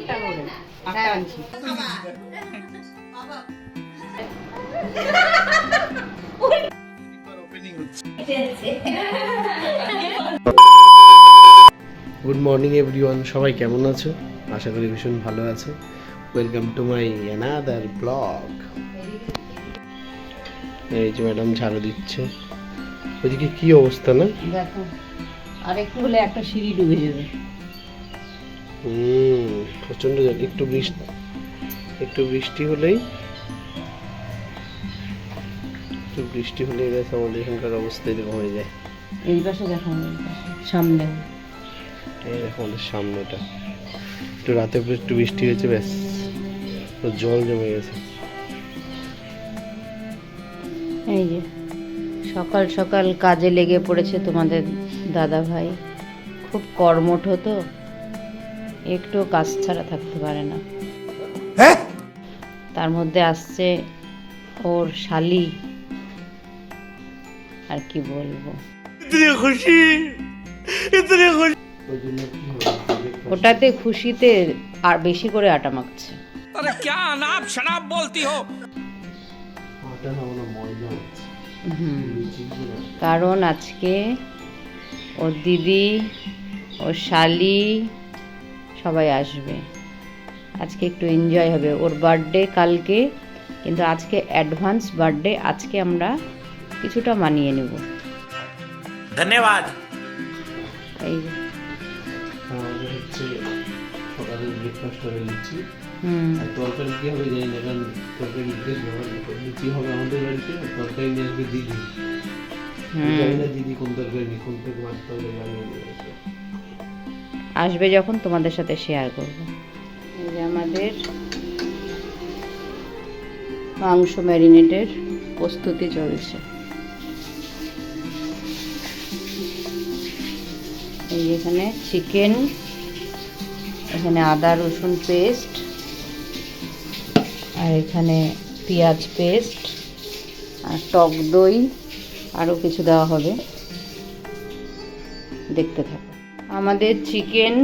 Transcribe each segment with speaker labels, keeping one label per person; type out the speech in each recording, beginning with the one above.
Speaker 1: আটটা করে আটটা আনছি।
Speaker 2: গুড মর্নিং এভরিওয়ান, সবাই কেমন আছো? আশা করি ভীষণ ভালো আছো। Welcome to my another blog. এই যে ম্যাডাম ঝাড়ু দিচ্ছে। ওইদিকে কি অবস্থা না?
Speaker 1: দেখো আর একটু হলে একটা সিঁড়ি ডুবে যাবে।
Speaker 2: প্রচন্ড জল। একটু বৃষ্টি হলেই গেছে আমাদের এখানকার অবস্থা এরকম হয়ে যায়।
Speaker 1: এই পাশে দেখো, এই পাশে সামনে
Speaker 2: এই দেখো আমাদের সামনেটা একটু রাতে একটু বৃষ্টি হয়েছে, ব্যাস তো জল জমে গেছে।
Speaker 1: এই যে সকাল সকাল কাজে লেগে পড়েছে তোমাদের দাদা ভাই। খুব কর্মঠ তো, একটু কাজ ছাড়া থাকতে পারে না। তার মধ্যে আসছে ওর শালি, আর কি বলবো। ওটাতে খুশিতে আর বেশি করে আটা মাখছে। কারণ আজকে ওর দিদি, ওর শালি সবাই আসবে। আজকে একটু এনজয় হবে। ওর বার্থডে কালকে, কিন্তু আজকে অ্যাডভান্স বার্থডে। আজকে আমরা কিছুটা মানিয়ে নেব।
Speaker 3: ধন্যবাদ।
Speaker 1: এই
Speaker 2: আমাদের হচ্ছে সকালের ব্রেকফাস্ট হয়ে লুচি আর তরকারি কি হবে জানি না, কারণ তরকারি লুচি হবে আমাদের বাড়িতে, তরকারি নিয়ে আসবে দিদি। জানি না দিদি কোন তরকারি কোন থেকে মাছতে হবে বানিয়ে নিয়ে আসবে।
Speaker 1: আসবে যখন তোমাদের সাথে শেয়ার করব। এই যে আমাদের মাংস ম্যারিনেটের প্রস্তুতি চলছে। এই এখানে চিকেন, এখানে আদা রসুন পেস্ট, আর এখানে পেঁয়াজ পেস্ট, আর টক দই, আরও কিছু দেওয়া হবে। দেখতে থাকো। আমাদের চিকেন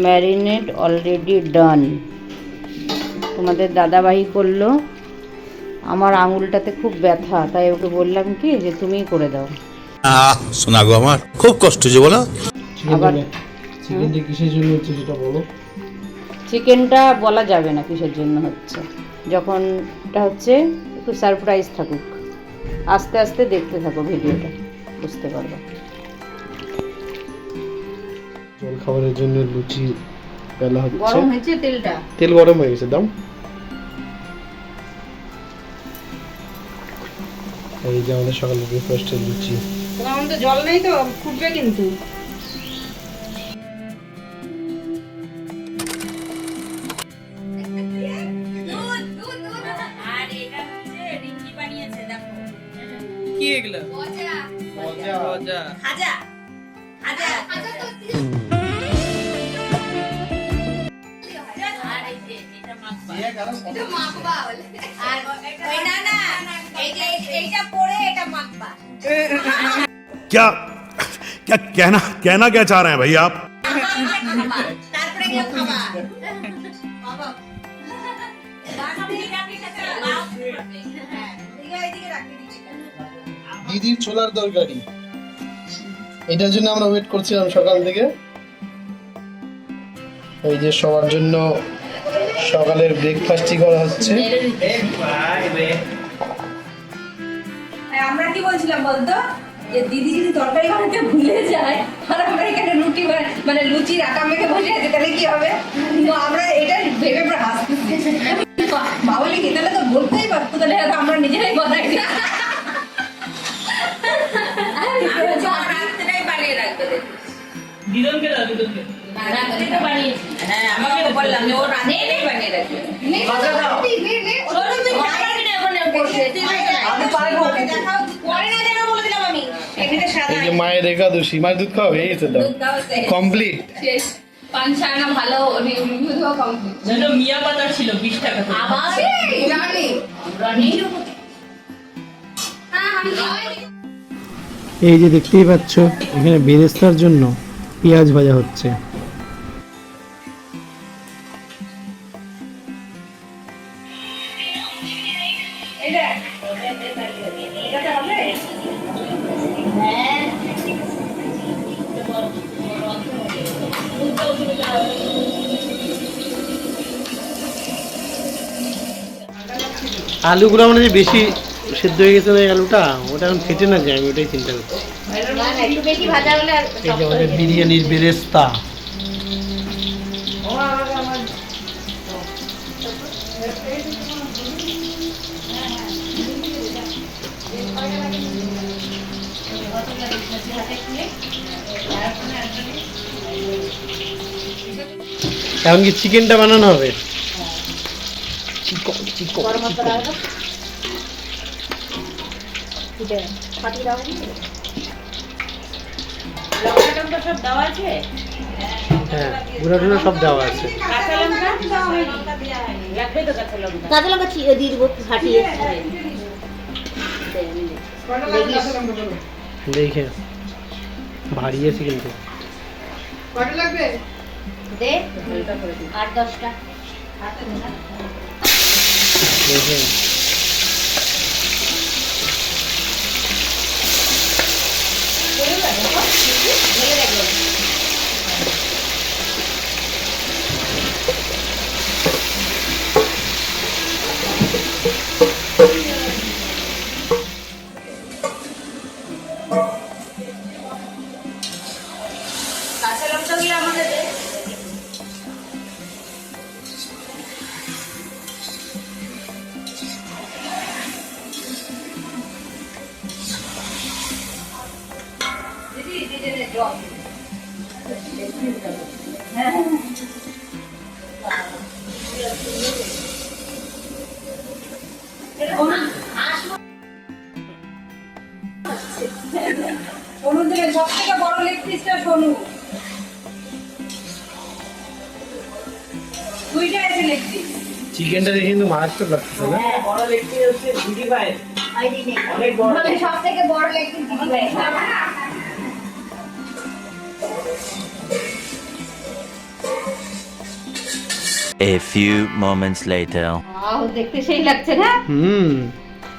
Speaker 1: ম্যারিনেট অলরেডি ডান। তোমাদের দাদাভাই করলো। আমার আঙুলটাতে খুব ব্যথা, তাই ওকে বললাম কি যে তুমিই করে দাও।
Speaker 3: শোনা গো, আমার খুব কষ্ট যে বলো।
Speaker 1: আবার
Speaker 2: চিকেনটা কিসের জন্য হচ্ছে সেটা বলো।
Speaker 1: চিকেনটা বলা যাবে না কিসের জন্য হচ্ছে। যখন এটা হচ্ছে একটু সারপ্রাইজ থাকুক, আস্তে আস্তে দেখতে থাকো ভিডিওটা, বুঝতে পারবে।
Speaker 2: জল খাবারের জন্য লুচি বেলা হচ্ছে।
Speaker 1: গরম হয়েছে তেলটা?
Speaker 2: তেল গরম হয়ে গেছে, দাম। এই যে আমাদের সকালে ব্রেকফাস্টের লুচি।
Speaker 1: তোমার তো জল নেই তো, ফুটবে কিন্তু।
Speaker 4: কি এগুলো? মজা মজা খাজা খাজা খাজা তো আর এই যে এটা মাখবা, এটা মাখবা বলে। আর ওই না না, এই যে এইটা পরে এটা মাখবা।
Speaker 5: क्या क्या कहना कहना क्या चाह रहे हैं भाई आप?
Speaker 4: তারপরে কি খাবা বাবা? বাবা এদিকে রাখি কাছে বাবা। হ্যাঁ এদিকে রাখি।
Speaker 2: দিদির ছোলার তরকারি, এটার জন্য আমরা ওয়েট করছিলাম সকাল থেকে। এই যে সবার জন্য সকালের ব্রেকফাস্টই করা হচ্ছে।
Speaker 4: আমরা কি বলছিলাম বলতো, যে দিদি যদি তরকারি বানাতে ভুলে যায় আর আমরা এখানে রুটি মানে লুচির আটা মেখে বসে আছে, তাহলে কি হবে? তো আমরা এটা ভেবে আমরা হাসতেছি। বাবলি কি তাহলে তো বলতেই পারতো, তাহলে আমরা নিজেরাই বানাই দিই। রাত্রেটাই বানিয়ে রাখবে দিদনকে দাও, দিদনকে রাত্রে তো বানিয়েছি। হ্যাঁ আমাকে বললাম যে ও রাত্রেই বানিয়ে রাখবে।
Speaker 2: এই যে মায়ের একাদশী, মায়ের দুধ খাওয়া হয়ে গেছে, দাও কমপ্লিট।
Speaker 4: পাঞ্চানা ভালো রিভিউ দাও কমপ্লিট। যেটা মিয়া বাজার ছিল 20 টাকা করে। আবার রানী রানী
Speaker 2: এই যে দেখতেই পাচ্ছ এখানে বেরেস্তার জন্য পেঁয়াজ ভাজা হচ্ছে।
Speaker 4: এটা এটাতে হবে? হ্যাঁ।
Speaker 2: আলুগুলো মানে যে বেশি সেদ্ধ হয়ে গেছে না এই আলুটা, ওটা এখন ফেটে না যায়, আমি ওটাই চিন্তা করছি।
Speaker 1: না না একটু বেশি ভাজা হলে আর
Speaker 2: এই যে আমাদের বিরিয়ানির বেরেস্তা। এখন কি চিকেনটা বানানো হবে? চিকন চিকন
Speaker 1: গরম মশলা দাও। এটা পাতি দাও নি? লঙ্কা টঙ্কা সব দেওয়া আছে?
Speaker 2: হ্যাঁ, গুঁড়া টুড়া সব দেওয়া আছে।
Speaker 1: কাঁচা লঙ্কা লাগবে তো কাঁচা লঙ্কা।
Speaker 6: কাঁচা লঙ্কা দিয়ে দিব ফাটিয়ে।
Speaker 2: দেখে ভারী আছে কিন্তু।
Speaker 1: দে হালকা করে দিই।
Speaker 6: 8-10টা।
Speaker 2: দেখে
Speaker 1: কাঁচা লঙ্কাগুলো আমাদের দে।
Speaker 4: সোনু দিকে সব থেকে বড় লেগ পিসটা সোনু। দুইটা আছে লেগ পিস।
Speaker 2: চিকেনটা দেখে কিন্তু মারাত্মক লাগছে না?
Speaker 4: সব থেকে বড় লেগ পিস দিদি ভাই।
Speaker 7: A few moments later.
Speaker 1: আহ দেখতে সেই লাগছে না?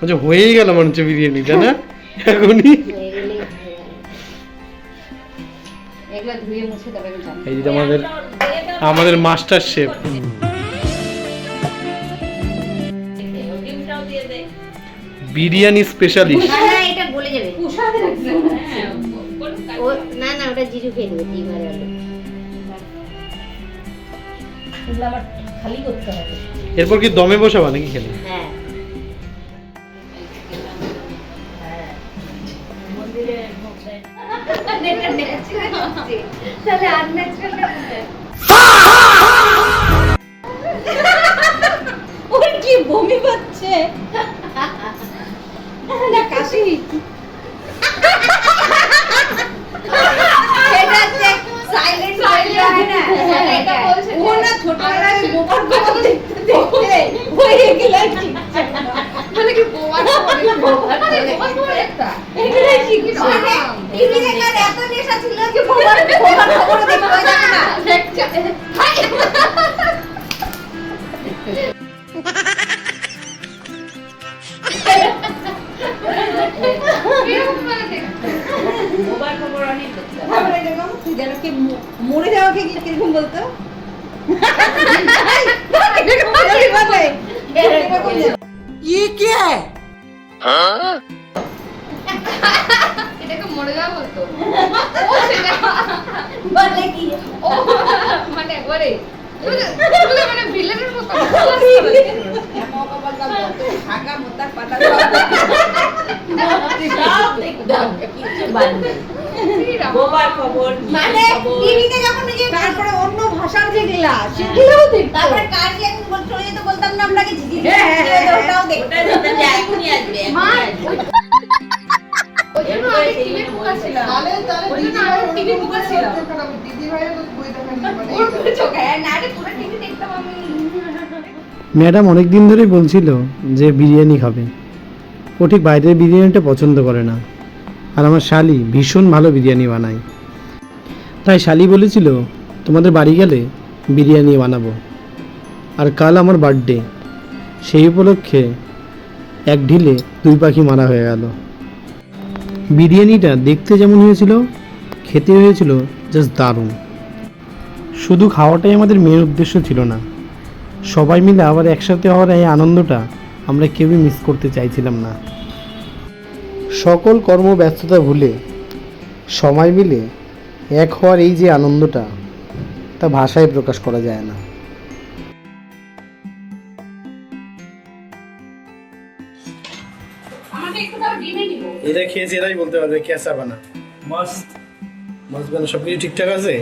Speaker 2: আচ্ছা হয়েই গেল মনে হচ্ছে বিরিয়ানিটা না এখনই।
Speaker 1: এগুলো ধুয়ে মুছে দেবে জানো।
Speaker 2: এই যে আমাদের মাস্টার শেফ
Speaker 1: ডিমটাও দিয়ে দে।
Speaker 2: বিরিয়ানি স্পেশালিস্ট।
Speaker 6: না না এটা গলে যাবে।
Speaker 1: কুসাতে রাখছে না।
Speaker 6: ও না না ওটা জিজু খেয়ে নেবে ডিম আর আলু।
Speaker 1: এগুলো আবার খালি করতে হবে।
Speaker 2: এরপর কি দমে বসাবা নাকি খেলে?
Speaker 6: হ্যাঁ।
Speaker 1: তাহলে আনন্যাচারাল ওর কি বমি পাচ্ছে না কাশি
Speaker 4: এটা হচ্ছে সাইলেন্ট হয় না। এটা বলছে ও না ছোটবেলায় গোবর গোবর দেখতে দেখতে হয়ে গেল মানে কি গোবর গোবর একটা এটাই শিখি মানে টিভি দেখার এত নেশা ছিল যে গোবর গোবর খবর দেখতে হয় না দেখছে হাই
Speaker 1: মোবাইল খবর অনেক দেখতে হয়।
Speaker 4: তারপরে এরকম যেন কি মরে যাওয়াকে কি কিরকম বলতো
Speaker 8: এটাকে মরে যাওয়া বলতো ও সেটা
Speaker 4: বলে কি
Speaker 8: ও মানে ওরে মানে ভিলেনের মতো
Speaker 4: ঢাকা মোতার পাতা
Speaker 1: কিছু বাদ নেই। মোবাইল খবর
Speaker 4: মানে টিভিতে যখন যে তারপরে অন্য ভাষার যেগুলা সেগুলোও দেখতো তারপরে কার্ডিয়ান বলতো এই তো বলতাম না আমরা কি জিজি ওটাও দেখতো
Speaker 1: এখনই আসবে
Speaker 8: মা
Speaker 1: এখনই আসবে।
Speaker 8: ওই জন্য আমি টিভি পোকা ছিলাম ওই জন্য আমি টিভি পোকা ছিলাম
Speaker 4: ওর পুরো চোখ হ্যাঁ না রে পুরো টিভি দেখতাম আমি
Speaker 2: ম্যাডাম অনেক দিন ধরেই বলছিল যে বিরিয়ানি খাবে। ও ঠিক বাইরের বিরিয়ানিটা পছন্দ করে না, আর আমার শালি ভীষণ ভালো বিরিয়ানি বানায়। তাই শালি বলেছিল তোমাদের বাড়ি গেলে বিরিয়ানি বানাবো, আর কাল আমার বার্থডে, সেই উপলক্ষে
Speaker 9: এক ঢিলে দুই পাখি মারা হয়ে গেল। বিরিয়ানিটা দেখতে যেমন হয়েছিল, খেতে হয়েছিল জাস্ট দারুণ। শুধু খাওয়াটাই আমাদের মেন উদ্দেশ্য ছিল না, সবাই মিলে আবার একসাথে হওয়ার এই আনন্দটা আমরা কেউই মিস করতে চাইছিলাম না। সকল কর্মব্যস্ততা ভুলে সবাই মিলে এক হওয়ার এই যে আনন্দটা, তা ভাষায় প্রকাশ করা যায় না। এটা খেয়েছি, এরাই বলতে পারবে কেসা বানা। মস্ত মস্ত বানা, সবকিছু ঠিকঠাক আছে।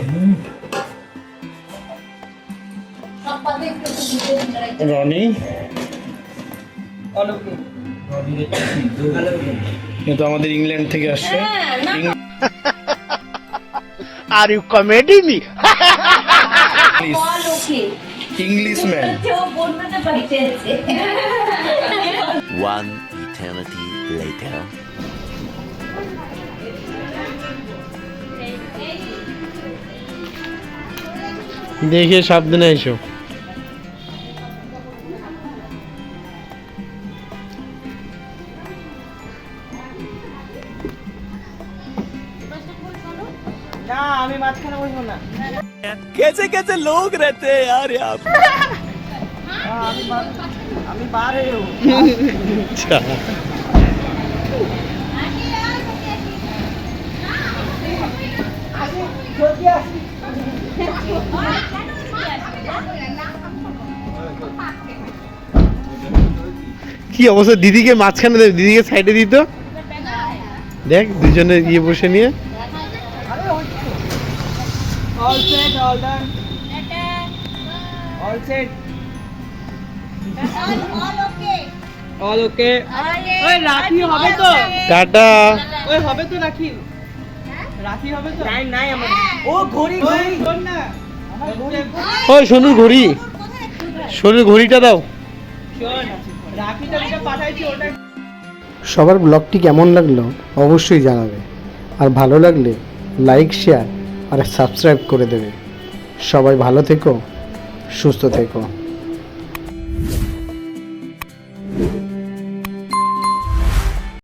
Speaker 9: রনি তো আমাদের ইংল্যান্ড থেকে আসছে। Are you comedy me English man.
Speaker 7: One eternity later.
Speaker 9: দেখে সাবধানে এসো।
Speaker 3: कैसे कैसे लोग रहते हैं यार यहाँ पे।
Speaker 9: আচ্ছা, কি অবস্থা? দিদিকে মাঝখানে দেবে, দিদিকে সাইডে দিত। দেখ দুজনে গিয়ে বসে নিয়ে। টাটা। ওই সোনুর ঘড়ি, সোনুর ঘড়িটা দাও। সবার ব্লগটি কেমন লাগলো অবশ্যই জানাবে, আর ভালো লাগলে লাইক, শেয়ার আর সাবস্ক্রাইব করে দেবে। সবাই ভালো থেকো, সুস্থ থেকো।